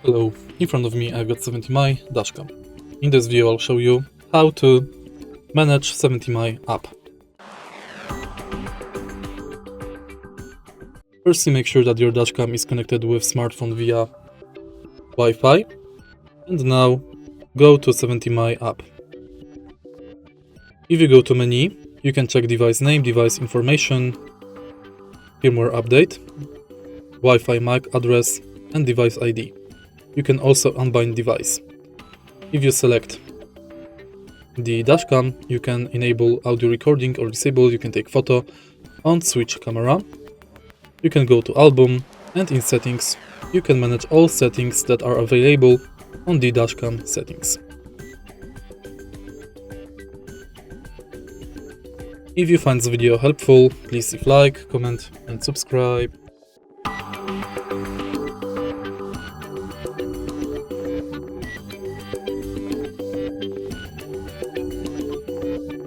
Hello, in front of me I've got 70MAI dashcam. In this video I'll show you how to manage 70MAI app. Firstly, make sure that your dashcam is connected with smartphone via Wi-Fi, and now go to 70MAI app. If you go to menu, you can check device name, device information, firmware update, Wi-Fi MAC address and device ID. You can also unbind device. If you select the dashcam, you can enable audio recording or disable, you can take photo and switch camera. You can go to album, and in settings you can manage all settings that are available on the dashcam settings. If you find this video helpful, please leave like, comment and subscribe.